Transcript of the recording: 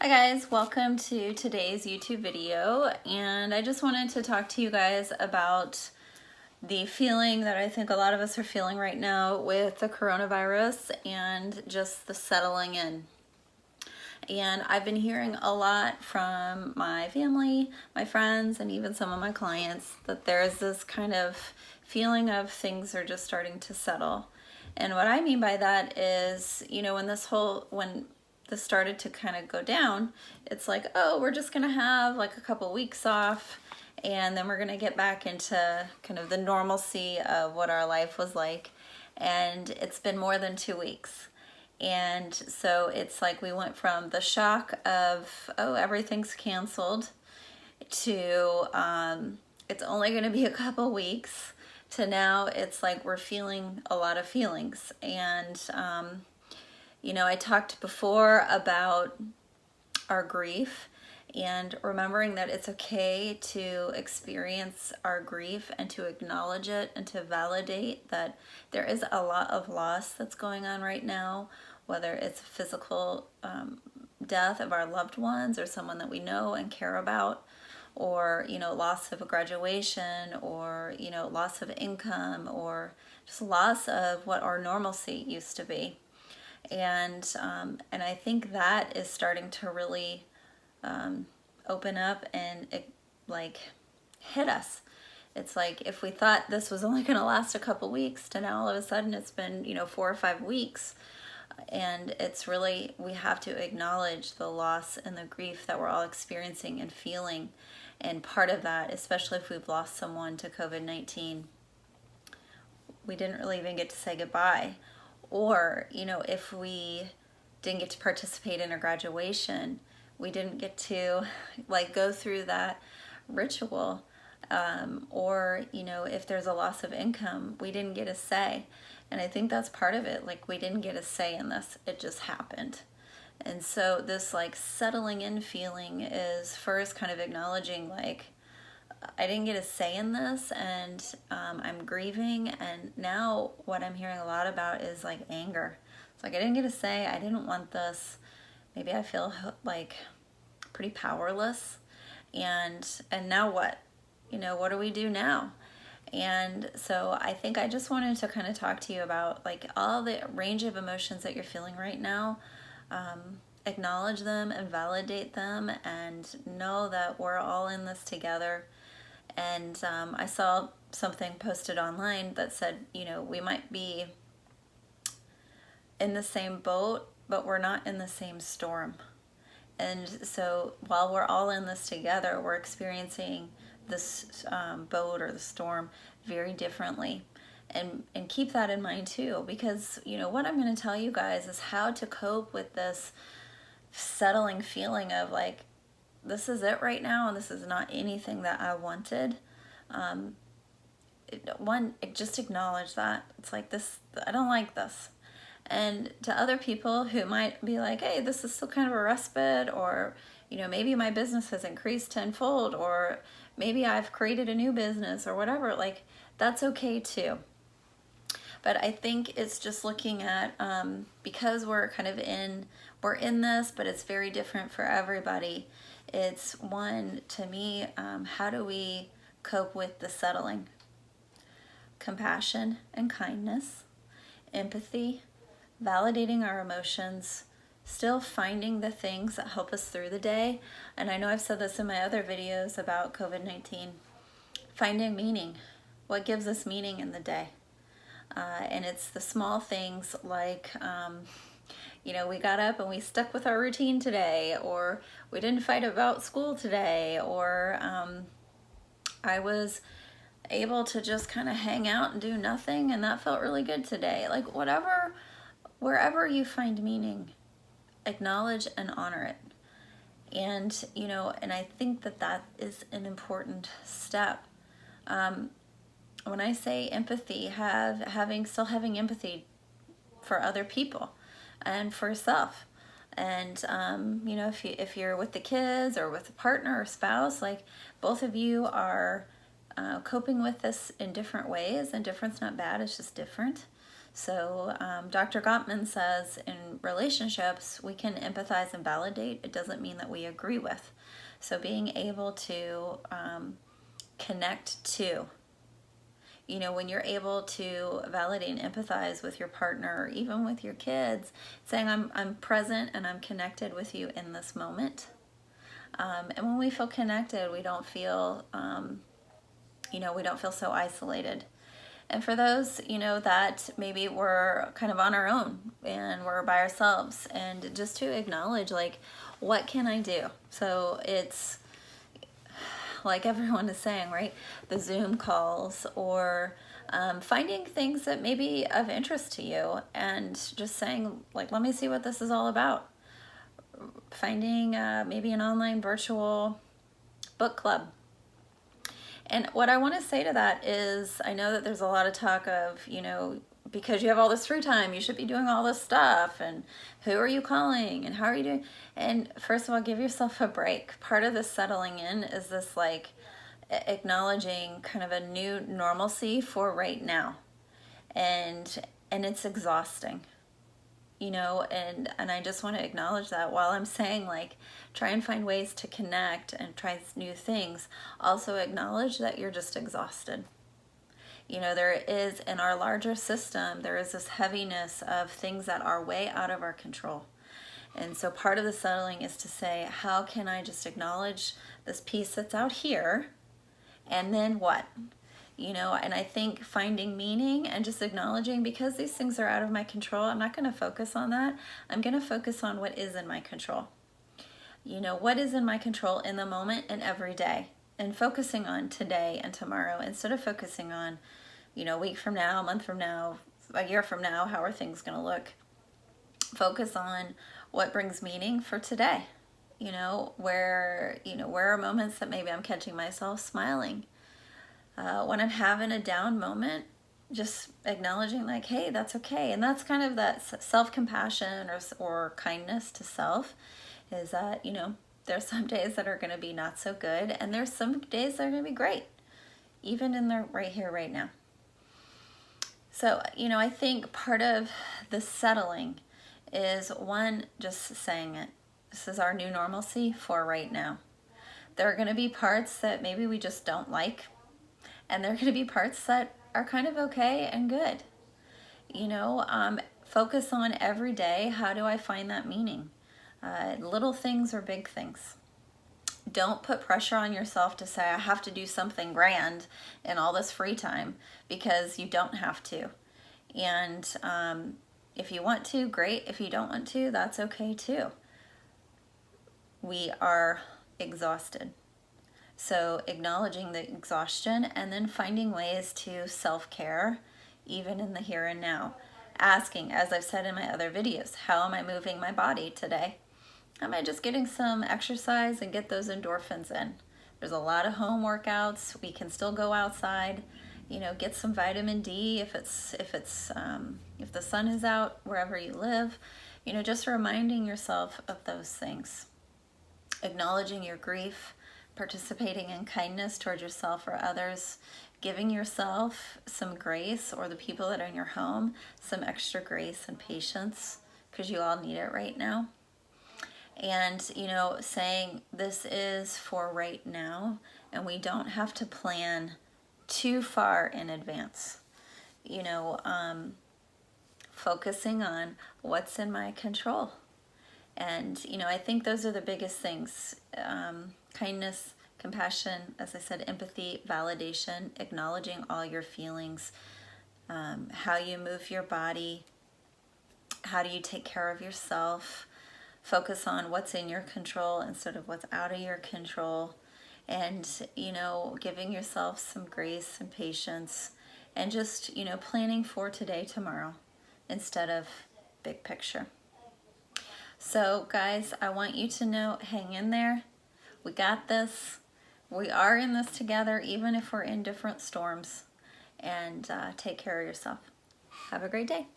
Hi guys, welcome to today's YouTube video, and I just wanted to talk to you guys about the feeling that I think a lot of us are feeling right now with the coronavirus and just the settling in. And I've been hearing a lot from my family, my friends, and even some of my clients that there's this kind of feeling of things are just starting to settle. And what I mean by that is, when this started to kind of go down, it's like, oh, we're just gonna have like a couple weeks off, and then we're gonna get back into kind of the normalcy of what our life was like. And it's been more than 2 weeks. And so it's like we went from the shock of, oh, everything's canceled, to it's only going to be a couple weeks, to now it's like we're feeling a lot of feelings. And I talked before about our grief and remembering that it's okay to experience our grief and to acknowledge it and to validate that there is a lot of loss that's going on right now, whether it's physical death of our loved ones or someone that we know and care about, or loss of a graduation, or loss of income, or just loss of what our normalcy used to be. And I think that is starting to really open up and hit us. It's like if we thought this was only going to last a couple weeks, to now all of a sudden it's been 4 or 5 weeks. And it's really, we have to acknowledge the loss and the grief that we're all experiencing and feeling. And part of that, especially if we've lost someone to COVID-19, we didn't really even get to say goodbye. Or, if we didn't get to participate in a graduation, we didn't get to go through that ritual. Or, if there's a loss of income, we didn't get a say. And I think that's part of it. We didn't get a say in this. It just happened. And so this settling in feeling is first kind of acknowledging I didn't get a say in this, and I'm grieving. And now what I'm hearing a lot about is anger. It's I didn't get a say. I didn't want this. Maybe I feel pretty powerless. And now what? What do we do now? And so I think I just wanted to kind of talk to you about all the range of emotions that you're feeling right now. Acknowledge them and validate them, and know that we're all in this together. And I saw something posted online that said, we might be in the same boat, but we're not in the same storm. And so while we're all in this together, we're experiencing this boat or the storm very differently. And keep that in mind too, because what I'm going to tell you guys is how to cope with this settling feeling of this is it right now, and this is not anything that I wanted. Just acknowledge that it's this, I don't like this. And to other people who might be hey, this is still kind of a respite, or maybe my business has increased tenfold, or maybe I've created a new business, or whatever, that's okay too. But I think it's just looking at, because we're in this, but it's very different for everybody. It's one, to me, how do we cope with the settling? Compassion and kindness, empathy, validating our emotions, still finding the things that help us through the day. And I know I've said this in my other videos about COVID-19, finding meaning. What gives us meaning in the day? And it's the small things we got up and we stuck with our routine today, or we didn't fight about school today, or I was able to just kind of hang out and do nothing, and that felt really good today. Whatever, wherever you find meaning, acknowledge and honor it. And, and I think that is an important step. When I say empathy, still having empathy for other people and for yourself. And if you're with the kids or with a partner or spouse, both of you are coping with this in different ways, and different's not bad, it's just different. So Dr. Gottman says in relationships, we can empathize and validate. It doesn't mean that we agree with. So being able to connect to, when you're able to validate and empathize with your partner or even with your kids, saying I'm present and I'm connected with you in this moment. And when we feel connected, we don't feel, we don't feel so isolated. And for those, that maybe we're kind of on our own and we're by ourselves, and just to acknowledge, like, what can I do? So it's like everyone is saying, right? The Zoom calls, or finding things that may be of interest to you and just saying, like, let me see what this is all about. Finding maybe an online virtual book club. And what I want to say to that is, I know that there's a lot of talk of, because you have all this free time, you should be doing all this stuff, and who are you calling, and how are you doing? And first of all, give yourself a break. Part of this settling in is this, like, acknowledging kind of a new normalcy for right now. And it's exhausting. And I just want to acknowledge that while I'm saying, like, try and find ways to connect and try new things, also acknowledge that you're just exhausted. There is, in our larger system, there is this heaviness of things that are way out of our control. And so part of the settling is to say, how can I just acknowledge this piece that's out here, and then what? And I think finding meaning and just acknowledging, because these things are out of my control, I'm not going to focus on that. I'm going to focus on what is in my control. What is in my control in the moment and every day, and focusing on today and tomorrow instead of focusing on, a week from now, a month from now, a year from now, how are things going to look? Focus on what brings meaning for today. Where are moments that maybe I'm catching myself smiling? When I'm having a down moment, just acknowledging, like, hey, that's okay. And that's kind of that self-compassion or kindness to self, is that, there's some days that are going to be not so good, and there's some days that are going to be great, even in the right here, right now. So, I think part of the settling is, one, just saying it. This is our new normalcy for right now. There are going to be parts that maybe we just don't like, and there are going to be parts that are kind of okay and good. Focus on every day, how do I find that meaning? Little things or big things. Don't put pressure on yourself to say, I have to do something grand in all this free time, because you don't have to. And if you want to, great. If you don't want to, that's okay too. We are exhausted. So acknowledging the exhaustion, and then finding ways to self-care, even in the here and now. Asking, as I've said in my other videos, how am I moving my body today? Am I just getting some exercise and get those endorphins in? There's a lot of home workouts. We can still go outside, get some vitamin D if the sun is out wherever you live. Just reminding yourself of those things. Acknowledging your grief, participating in kindness towards yourself or others, giving yourself some grace, or the people that are in your home, some extra grace and patience, because you all need it right now. And, saying this is for right now, and we don't have to plan too far in advance. Focusing on what's in my control. And, I think those are the biggest things. Kindness, compassion, as I said, empathy, validation, acknowledging all your feelings, how you move your body, how do you take care of yourself, focus on what's in your control instead of what's out of your control, and, giving yourself some grace and patience, and just, planning for today, tomorrow, instead of big picture. So guys, I want you to know, hang in there. We got this. We are in this together, even if we're in different storms. And take care of yourself. Have a great day.